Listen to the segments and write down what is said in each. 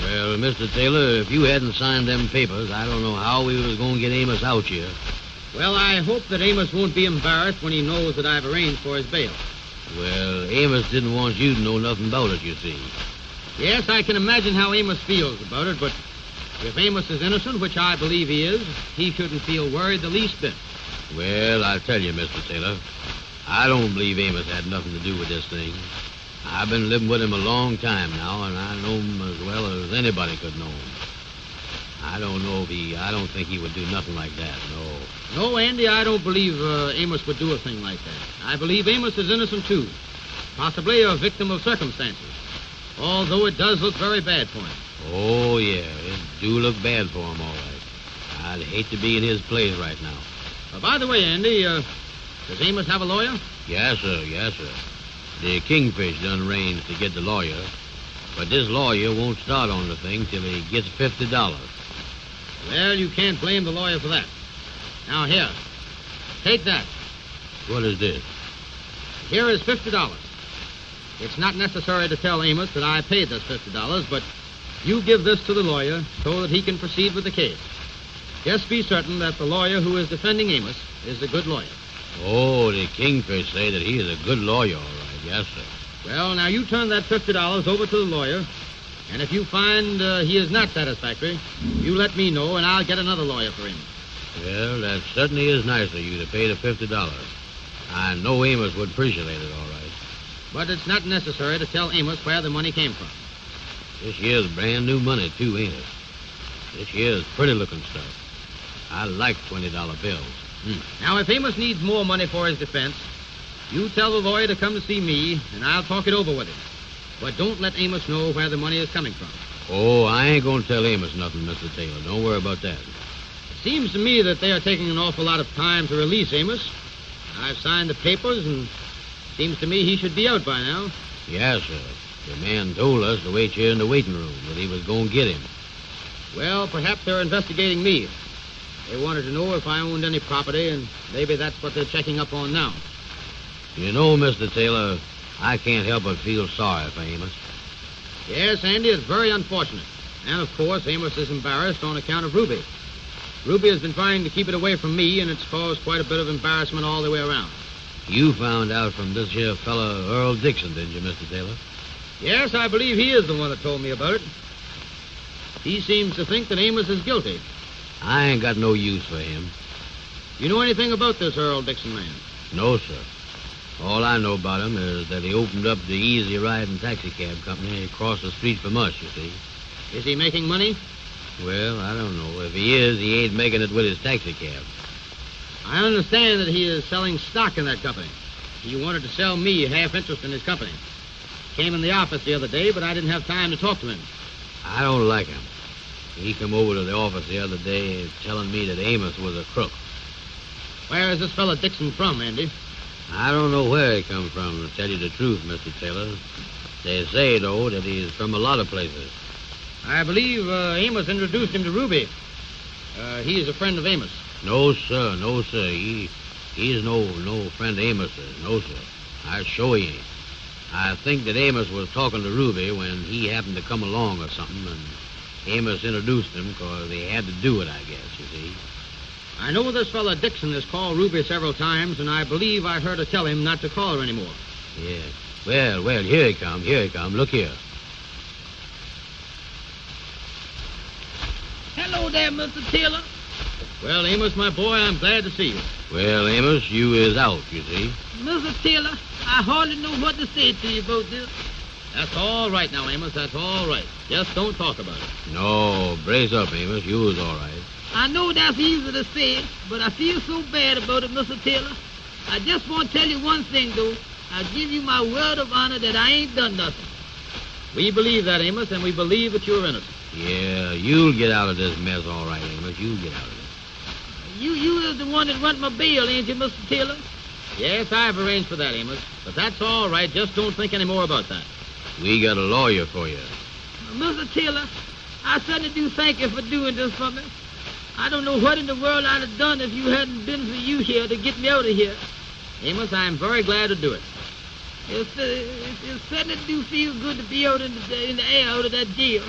Well, Mr. Taylor, if you hadn't signed them papers, I don't know how we was going to get Amos out here. Well, I hope that Amos won't be embarrassed when he knows that I've arranged for his bail. Well, Amos didn't want you to know nothing about it, you see. Yes, I can imagine how Amos feels about it, but if Amos is innocent, which I believe he is, he shouldn't feel worried the least bit. Well, I'll tell you, Mr. Taylor, I don't believe Amos had nothing to do with this thing. I've been living with him a long time now, and I know him as well as anybody could know him. I don't think he would do nothing like that, no. No, Andy, I don't believe Amos would do a thing like that. I believe Amos is innocent, too. Possibly a victim of circumstances. Although it does look very bad for him. Oh, yeah, it do look bad for him, all right. I'd hate to be in his place right now. By the way, Andy, does Amos have a lawyer? Yes, sir, yes, sir. The Kingfish done arranged to get the lawyer, but this lawyer won't start on the thing till he gets $50. Well, you can't blame the lawyer for that. Now, here, take that. What is this? Here is $50. It's not necessary to tell Amos that I paid this $50, but you give this to the lawyer so that he can proceed with the case. Just be certain that the lawyer who is defending Amos is a good lawyer. Oh, the Kingfish say that he is a good lawyer, all right. Yes, sir. Well, now you turn that $50 over to the lawyer, and if you find he is not satisfactory, you let me know, and I'll get another lawyer for him. Well, that certainly is nice of you to pay the $50. I know Amos would appreciate it, all right. But it's not necessary to tell Amos where the money came from. This here's brand new money, too, ain't it? This here's pretty-looking stuff. I like $20 bills. Now, if Amos needs more money for his defense, you tell the lawyer to come to see me, and I'll talk it over with him. But don't let Amos know where the money is coming from. Oh, I ain't going to tell Amos nothing, Mr. Taylor. Don't worry about that. It seems to me that they are taking an awful lot of time to release Amos. I've signed the papers, and it seems to me he should be out by now. Yes, sir. The man told us to wait here in the waiting room, that he was going to get him. Well, perhaps they're investigating me. They wanted to know if I owned any property, and maybe that's what they're checking up on now. You know, Mr. Taylor, I can't help but feel sorry for Amos. Yes, Andy, it's very unfortunate. And, of course, Amos is embarrassed on account of Ruby. Ruby has been trying to keep it away from me, and it's caused quite a bit of embarrassment all the way around. You found out from this here fella, Earl Dixon, didn't you, Mr. Taylor? Yes, I believe he is the one that told me about it. He seems to think that Amos is guilty. I ain't got no use for him. You know anything about this Earl Dixon man? No, sir. All I know about him is that he opened up the Easy Riding Taxicab Company across the street from us, you see. Is he making money? Well, I don't know. If he is, he ain't making it with his taxicab. I understand that he is selling stock in that company. He wanted to sell me half interest in his company. Came in the office the other day, but I didn't have time to talk to him. I don't like him. He come over to the office the other day telling me that Amos was a crook. Where is this fella Dixon from, Andy? I don't know where he come from, to tell you the truth, Mr. Taylor. They say, though, that he's from a lot of places. I believe Amos introduced him to Ruby. He is a friend of Amos. No, sir, no, sir. He's no friend of Amos's. No, sir. I sure he ain't. I think that Amos was talking to Ruby when he happened to come along or something, and Amos introduced him because he had to do it, I guess, you see. I know this fella Dixon has called Ruby several times, and I believe I heard her tell him not to call her anymore. Yeah. Well, here he come. Look here. Hello there, Mr. Taylor. Well, Amos, my boy, I'm glad to see you. Well, Amos, you is out, you see. Mr. Taylor, I hardly know what to say to you about this. That's all right now, Amos. That's all right. Just don't talk about it. No, brace up, Amos. You is all right. I know that's easy to say, but I feel so bad about it, Mr. Taylor. I just want to tell you one thing, though. I give you my word of honor that I ain't done nothing. We believe that, Amos, and we believe that you're innocent. Yeah, you'll get out of this mess all right, Amos. You'll get out of it. You is the one that want my bail, ain't you, Mr. Taylor? Yes, I've arranged for that, Amos. But that's all right. Just don't think any more about that. We got a lawyer for you. Mr. Taylor, I certainly do thank you for doing this for me. I don't know what in the world I'd have done if you hadn't been for you here to get me out of here. Amos, I'm very glad to do it. It certainly do feel good to be out in the air out of that jail.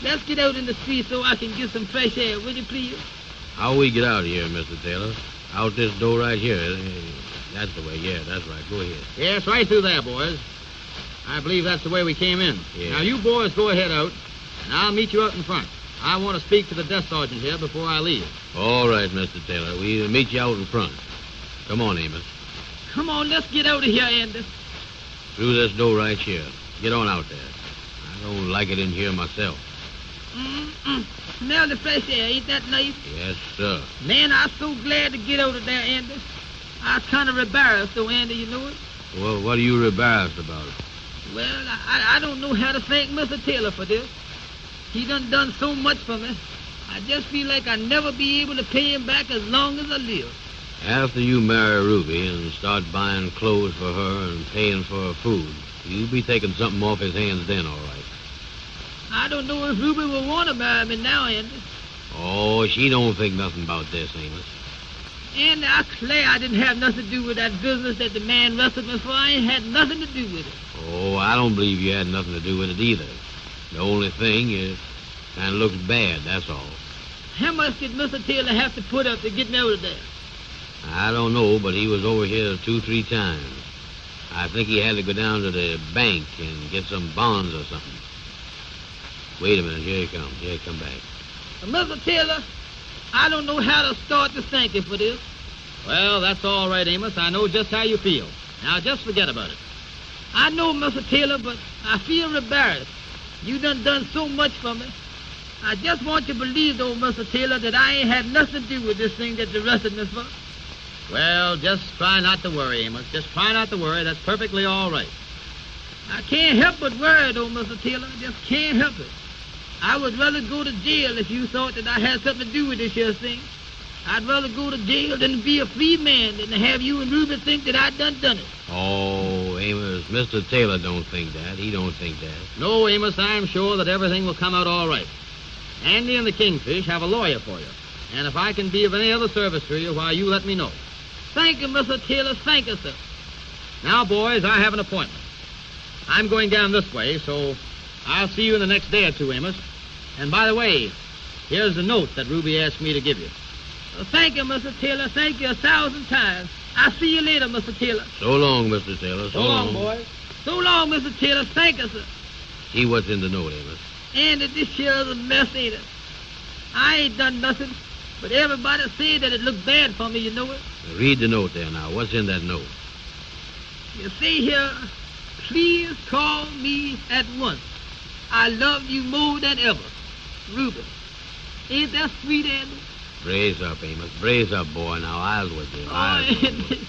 let's get out in the street so I can get some fresh air, will you please? How we get out of here, Mr. Taylor? Out this door right here. That's the way. Yeah, that's right. Go ahead. Yes, right through there, boys. I believe that's the way we came in. Yeah. Now, you boys go ahead out, and I'll meet you out in front. I want to speak to the desk sergeant here before I leave. All right, Mr. Taylor. We'll meet you out in front. Come on, Amos. Come on, let's get out of here, Andy. Through this door right here. Get on out there. I don't like it in here myself. Smell the fresh air. Ain't that nice? Yes, sir. Man, I'm so glad to get out of there, Andy. I was kind of embarrassed, though, Andy, you know it? Well, what are you embarrassed about? Well, I don't know how to thank Mr. Taylor for this. He done so much for me. I just feel like I'll never be able to pay him back as long as I live. After you marry Ruby and start buying clothes for her and paying for her food, you'll be taking something off his hands then, all right. I don't know if Ruby will want to marry me now, Andy. Oh, she don't think nothing about this, Amos. Andy, I declare I didn't have nothing to do with that business that the man arrested me for. I ain't had nothing to do with it. Oh, I don't believe you had nothing to do with it either. The only thing is, kind of looks bad, that's all. How much did Mr. Taylor have to put up to get me out of there? I don't know, but he was over here 2-3 times. I think he had to go down to the bank and get some bonds or something. Wait a minute, here he comes. Here he come back. Mr. Taylor, I don't know how to start to thank you for this. Well, that's all right, Amos. I know just how you feel. Now, just forget about it. I know, Mr. Taylor, but I feel embarrassed. You done so much for me. I just want you to believe, though, Mr. Taylor, that I ain't had nothing to do with this thing that you arrested me for. Well, just try not to worry, Amos. Just try not to worry. That's perfectly all right. I can't help but worry, though, Mr. Taylor. I just can't help it. I would rather go to jail if you thought that I had something to do with this here thing. I'd rather go to jail than be a free man than to have you and Ruby think that I done it. Oh, Amos, Mr. Taylor don't think that. He don't think that. No, Amos, I'm sure that everything will come out all right. Andy and the Kingfish have a lawyer for you. And if I can be of any other service to you, why, you let me know. Thank you, Mr. Taylor. Thank you, sir. Now, boys, I have an appointment. I'm going down this way, so I'll see you in the next day or two, Amos. And by the way, here's the note that Ruby asked me to give you. Thank you, Mr. Taylor. Thank you 1,000 times. I'll see you later, Mr. Taylor. So long, Mr. Taylor. So long, boys. So long, Mr. Taylor. Thank you, sir. See what's in the note, Amos. Andy, this here is a mess, ain't it? I ain't done nothing, but everybody said that it looked bad for me, you know it? Read the note there now. What's in that note? You see here, please call me at once. I love you more than ever. Ruby. Ain't that sweet, Andy? Brace up, Amos. Brace up, boy. Now, I'll with you. Oh, Andy.